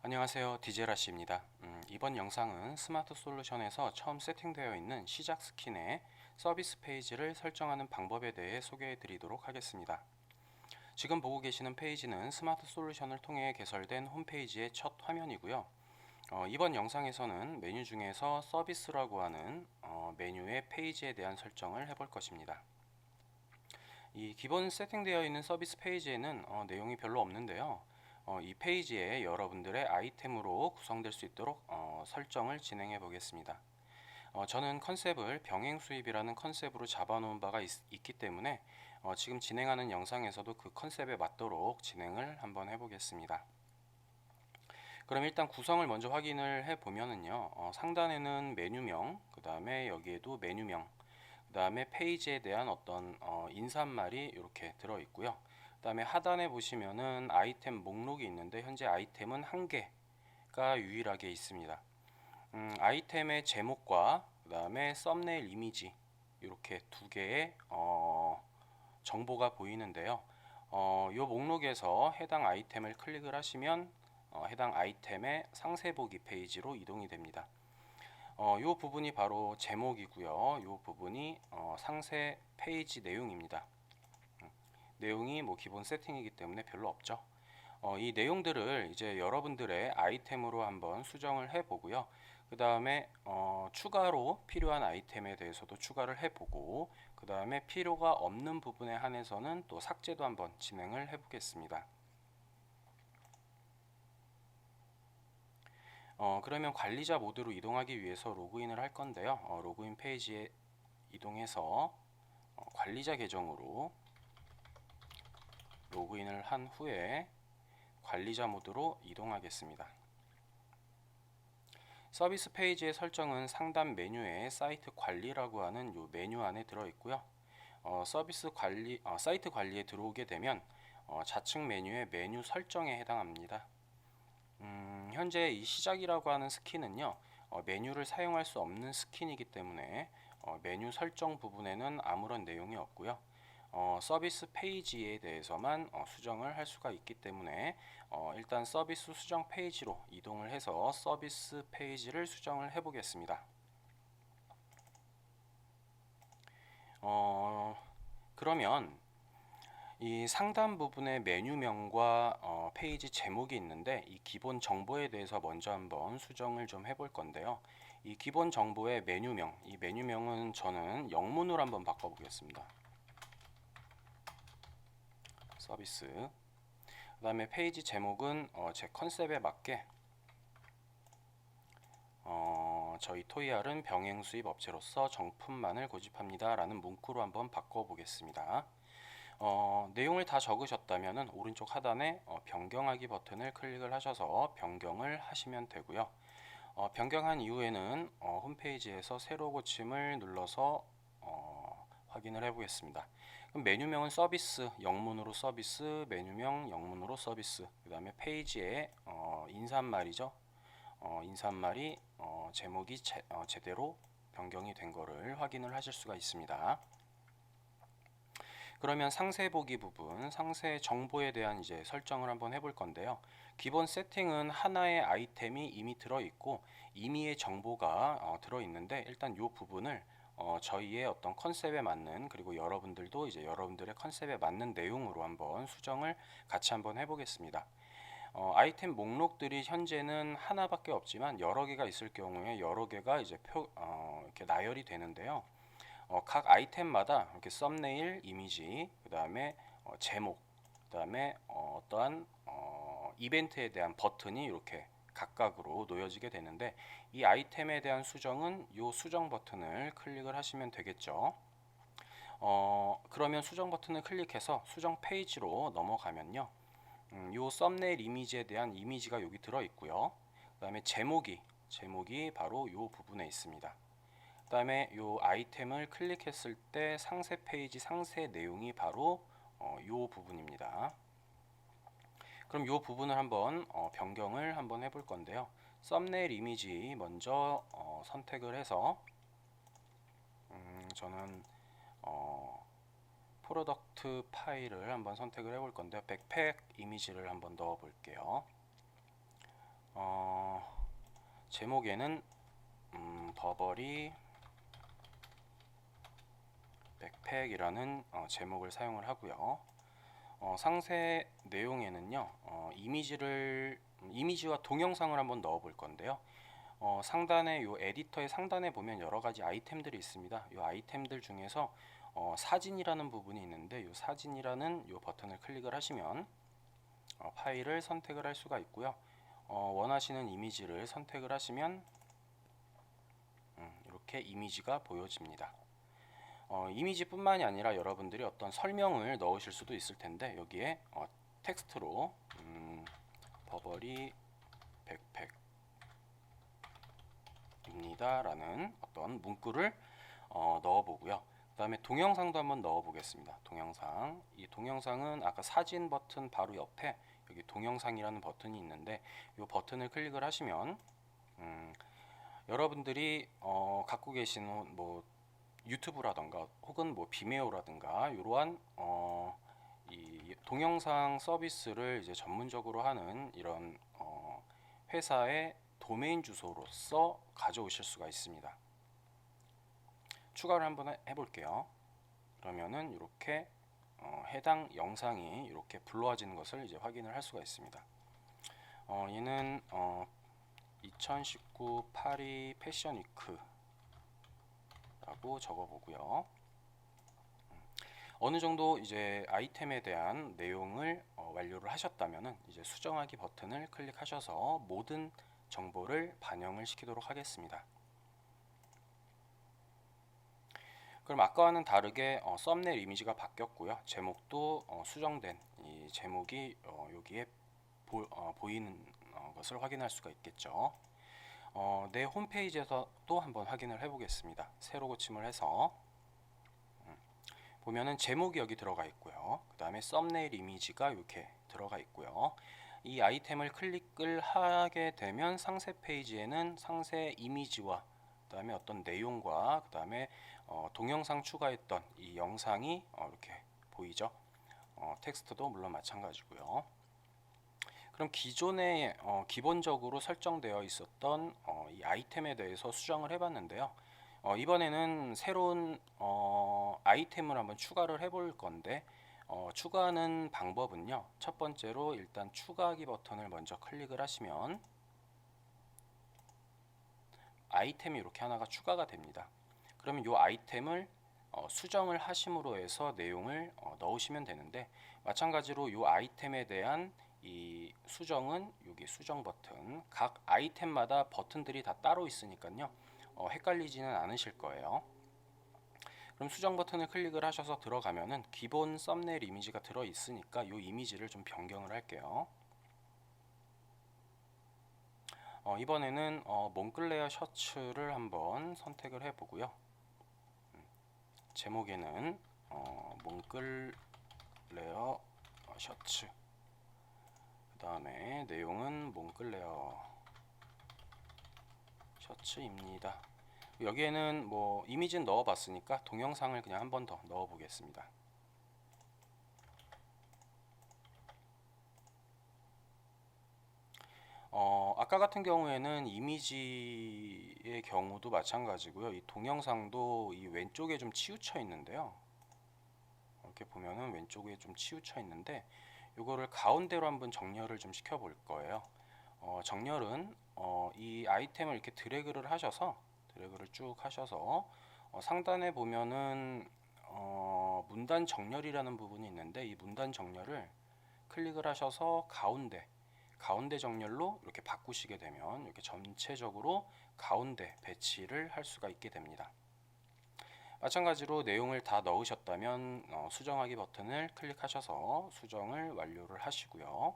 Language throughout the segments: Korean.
안녕하세요, 디제라씨입니다. 이번 영상은 스마트 솔루션에서 처음 세팅되어 있는 시작 스킨의 서비스 페이지를 설정하는 방법에 대해 소개해 드리도록 하겠습니다. 지금 보고 계시는 페이지는 스마트 솔루션을 통해 개설된 홈페이지의 첫 화면이고요. 이번 영상에서는 메뉴 중에서 서비스라고 하는 메뉴의 페이지에 대한 설정을 해볼 것입니다. 이 기본 세팅되어 있는 서비스 페이지에는 내용이 별로 없는데요. 이 페이지에 여러분들의 아이템으로 구성될 수 있도록 설정을 진행해 보겠습니다. 저는 컨셉을 병행 수입이라는 컨셉으로 잡아놓은 바가 있기 때문에 지금 진행하는 영상에서도 그 컨셉에 맞도록 진행을 한번 해보겠습니다. 그럼 일단 구성을 먼저 확인을 해 보면은요, 상단에는 메뉴명, 그 다음에 여기에도 메뉴명, 그 다음에 페이지에 대한 어떤 인사말이 이렇게 들어 있고요. 그 다음에 하단에 보시면은 아이템 목록이 있는데 현재 아이템은 한 개가 유일하게 있습니다. 아이템의 제목과 그 다음에 썸네일 이미지 이렇게 두 개의 정보가 보이는데요. 이 목록에서 해당 아이템을 클릭을 하시면 해당 아이템의 상세 보기 페이지로 이동이 됩니다. 이 부분이 바로 제목이고요. 이 부분이 상세 페이지 내용입니다. 내용이 뭐 기본 세팅이기 때문에 별로 없죠. 이 내용들을 이제 여러분들의 아이템으로 한번 수정을 해 보고요. 그 다음에 추가로 필요한 아이템에 대해서도 추가를 해 보고, 그 다음에 필요가 없는 부분에 한해서는 또 삭제도 한번 진행을 해 보겠습니다. 그러면 관리자 모드로 이동하기 위해서 로그인을 할 건데요. 로그인 페이지에 이동해서 관리자 계정으로 로그인을 한 후에 관리자 모드로 이동하겠습니다. 서비스 페이지의 설정은 상단 메뉴에 사이트 관리라고 하는 이 메뉴 안에 들어 있고요. 사이트 관리에 들어오게 되면 좌측 메뉴의 메뉴 설정에 해당합니다. 현재 이 시작이라고 하는 스킨은요, 메뉴를 사용할 수 없는 스킨이기 때문에 메뉴 설정 부분에는 아무런 내용이 없고요. 서비스 페이지에 대해서만 수정을 할 수가 있기 때문에 일단 서비스 수정 페이지로 이동을 해서 서비스 페이지를 수정을 해 보겠습니다. 그러면 이 상단 부분에 메뉴명과 페이지 제목이 있는데, 이 기본 정보에 대해서 먼저 한번 수정을 좀 해볼 건데요. 이 기본 정보의 메뉴명, 이 메뉴명은 저는 영문으로 한번 바꿔보겠습니다. 서비스. 그 다음에 페이지 제목은 제 컨셉에 맞게 저희 토이알은 병행 수입 업체로서 정품만을 고집합니다 라는 문구로 한번 바꿔보겠습니다. 내용을 다 적으셨다면 오른쪽 하단에 변경하기 버튼을 클릭을 하셔서 변경을 하시면 되고요. 변경한 이후에는 홈페이지에서 새로 고침을 눌러서 확인을 해 보겠습니다. 그럼 메뉴명은 서비스, 영문으로 서비스, 메뉴명 영문으로 서비스, 그 다음에 페이지에 인사말이죠. 인사말이 제목이 제대로 변경이 된 거를 확인을 하실 수가 있습니다. 그러면 상세 보기 부분, 상세 정보에 대한 이제 설정을 한번 해볼 건데요. 기본 세팅은 하나의 아이템이 이미 들어있고 임의의 정보가 들어있는데, 일단 이 부분을 저희의 어떤 컨셉에 맞는, 그리고 여러분들도 이제 여러분들의 컨셉에 맞는 내용으로 한번 수정을 같이 한번 해보겠습니다. 아이템 목록들이 현재는 하나밖에 없지만 여러 개가 있을 경우에 여러 개가 이제 이렇게 나열이 되는데요. 각 아이템마다 이렇게 썸네일 이미지, 그 다음에 제목, 그 다음에 어떠한 이벤트에 대한 버튼이 이렇게 각각으로 놓여지게 되는데, 이 아이템에 대한 수정은 이 수정 버튼을 클릭을 하시면 되겠죠. 그러면 수정 버튼을 클릭해서 수정 페이지로 넘어가면요, 이 썸네일 이미지에 대한 이미지가 여기 들어 있고요. 그 다음에 제목이 바로 이 부분에 있습니다. 그 다음에 이 아이템을 클릭했을 때 상세 페이지 상세 내용이 바로 이 부분입니다. 그럼 이 부분을 한번 변경을 한번 해볼 건데요. 썸네일 이미지 먼저 선택을 해서 저는 프로덕트 파일을 한번 선택을 해볼 건데요. 백팩 이미지를 한번 넣어 볼게요. 제목에는 버버리 백팩이라는 제목을 사용을 하고요. 상세 내용에는요, 이미지와 동영상을 한번 넣어 볼 건데요. 상단에 요 에디터의 상단에 보면 여러 가지 아이템들이 있습니다. 이 아이템들 중에서 사진이라는 부분이 있는데, 이 사진이라는 요 버튼을 클릭을 하시면 파일을 선택을 할 수가 있고요. 원하시는 이미지를 선택을 하시면 이렇게 이미지가 보여집니다. 이미지뿐만이 아니라 여러분들이 어떤 설명을 넣으실 수도 있을 텐데, 여기에 텍스트로 버버리 백팩입니다 라는 어떤 문구를 넣어보고요. 그 다음에 동영상도 한번 넣어보겠습니다. 동영상, 이 동영상은 아까 사진 버튼 바로 옆에 여기 동영상이라는 버튼이 있는데, 이 버튼을 클릭을 하시면 여러분들이 갖고 계시는 뭐 유튜브라던가 혹은 뭐 비메오라든가 이러한 이 동영상 서비스를 이제 전문적으로 하는 이런 회사의 도메인 주소로서 가져오실 수가 있습니다. 추가를 한번 해볼게요. 그러면은 이렇게 해당 영상이 이렇게 불러와지는 것을 이제 확인을 할 수가 있습니다. 얘는 2019 파리 패션 위크 라고 적어보고요. 어느 정도 이제 아이템에 대한 내용을 완료를 하셨다면은 이제 수정하기 버튼을 클릭하셔서 모든 정보를 반영을 시키도록 하겠습니다. 그럼 아까와는 다르게 썸네일 이미지가 바뀌었고요. 제목도 수정된 이 제목이 여기에 보이는 것을 확인할 수가 있겠죠. 내 홈페이지에서도 한번 확인을 해보겠습니다. 새로 고침을 해서 보면은 제목이 여기 들어가 있고요. 그 다음에 썸네일 이미지가 이렇게 들어가 있고요. 이 아이템을 클릭을 하게 되면 상세 페이지에는 상세 이미지와 그 다음에 어떤 내용과 그 다음에 동영상 추가했던 이 영상이 이렇게 보이죠. 텍스트도 물론 마찬가지고요. 그럼 기존에 기본적으로 설정되어 있었던 이 아이템에 대해서 수정을 해봤는데요. 이번에는 새로운 아이템을 한번 추가를 해볼 건데, 추가하는 방법은요. 첫 번째로 일단 추가하기 버튼을 먼저 클릭을 하시면 아이템이 이렇게 하나가 추가가 됩니다. 그러면 이 아이템을 수정을 하심으로 해서 내용을 넣으시면 되는데, 마찬가지로 이 아이템에 대한 이 수정은 여기 수정 버튼, 각 아이템마다 버튼들이 다 따로 있으니까요. 헷갈리지는 않으실 거예요. 그럼 수정 버튼을 클릭을 하셔서 들어가면은 기본 썸네일 이미지가 들어 있으니까 이 이미지를 좀 변경을 할게요. 이번에는 몽클레어 셔츠를 한번 선택을 해보고요. 제목에는 몽클레어 셔츠, 그 다음에 내용은 몽클레어 셔츠입니다. 여기에는 뭐 이미지는 넣어봤으니까 동영상을 그냥 한 번 더 넣어보겠습니다. 아까 같은 경우에는 이미지의 경우도 마찬가지고요. 이 동영상도 이 왼쪽에 좀 치우쳐 있는데요. 이렇게 보면은 왼쪽에 좀 치우쳐 있는데, 이거를 가운데로 한번 정렬을 좀 시켜 볼 거예요. 정렬은 이 아이템을 이렇게 드래그를 쭉 하셔서 상단에 보면은 문단 정렬이라는 부분이 있는데, 이 문단 정렬을 클릭을 하셔서 가운데 정렬로 이렇게 바꾸시게 되면 이렇게 전체적으로 가운데 배치를 할 수가 있게 됩니다. 마찬가지로 내용을 다 넣으셨다면 수정하기 버튼을 클릭하셔서 수정을 완료를 하시고요.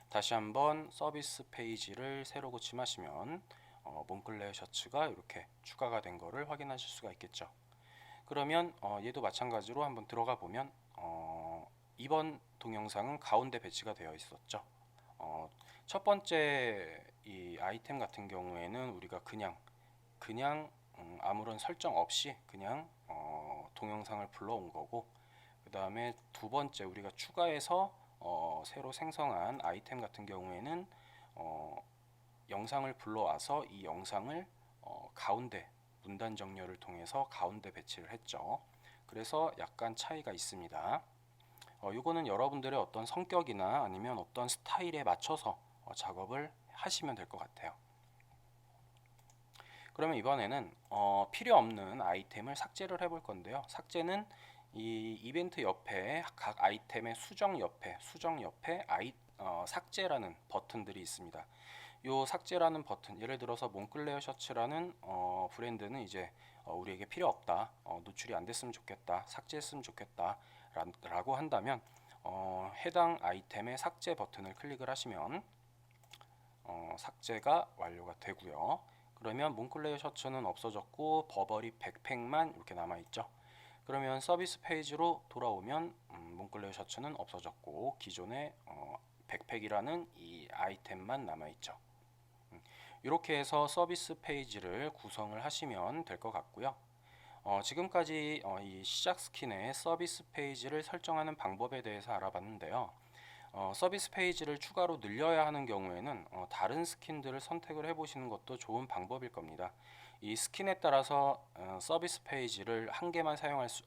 다시 한번 서비스 페이지를 새로 고침하시면 몽클레어 셔츠가 이렇게 추가가 된 거를 확인하실 수가 있겠죠. 그러면 얘도 마찬가지로 한번 들어가 보면 이번 동영상은 가운데 배치가 되어 있었죠. 첫 번째 이 아이템 같은 경우에는 우리가 그냥 아무런 설정 없이 그냥 동영상을 불러온 거고, 그 다음에 두 번째 우리가 추가해서 새로 생성한 아이템 같은 경우에는 영상을 불러와서 이 영상을 가운데 문단 정렬을 통해서 가운데 배치를 했죠. 그래서 약간 차이가 있습니다. 이거는 여러분들의 어떤 성격이나 아니면 어떤 스타일에 맞춰서 작업을 하시면 될 것 같아요. 그러면 이번에는 필요 없는 아이템을 삭제를 해볼 건데요. 삭제는 이 이벤트 옆에 각 아이템의 수정 옆에 삭제라는 버튼들이 있습니다. 요 삭제라는 버튼, 예를 들어서 몽클레어 셔츠라는 브랜드는 이제 우리에게 필요 없다, 노출이 안 됐으면 좋겠다, 삭제했으면 좋겠다 라고 한다면 해당 아이템의 삭제 버튼을 클릭을 하시면 삭제가 완료가 되고요. 그러면 몽클레어 셔츠는 없어졌고 버버리 백팩만 이렇게 남아있죠. 그러면 서비스 페이지로 돌아오면 몽클레어 셔츠는 없어졌고 기존의 백팩이라는 이 아이템만 남아있죠. 이렇게 해서 서비스 페이지를 구성을 하시면 될 것 같고요. 지금까지 이 시작 스킨의 서비스 페이지를 설정하는 방법에 대해서 알아봤는데요. 서비스 페이지를 추가로 늘려야 하는 경우에는 다른 스킨들을 선택을 해보시는 것도 좋은 방법일 겁니다. 이 스킨에 따라서 서비스 페이지를 한 개만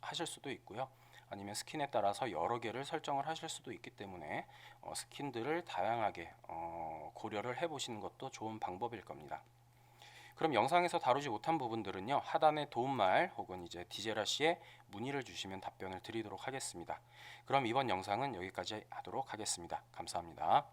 하실 수도 있고요. 아니면 스킨에 따라서 여러 개를 설정을 하실 수도 있기 때문에 스킨들을 다양하게 고려를 해보시는 것도 좋은 방법일 겁니다. 그럼 영상에서 다루지 못한 부분들은요, 하단에 도움말 혹은 이제 디제라 씨에 문의를 주시면 답변을 드리도록 하겠습니다. 그럼 이번 영상은 여기까지 하도록 하겠습니다. 감사합니다.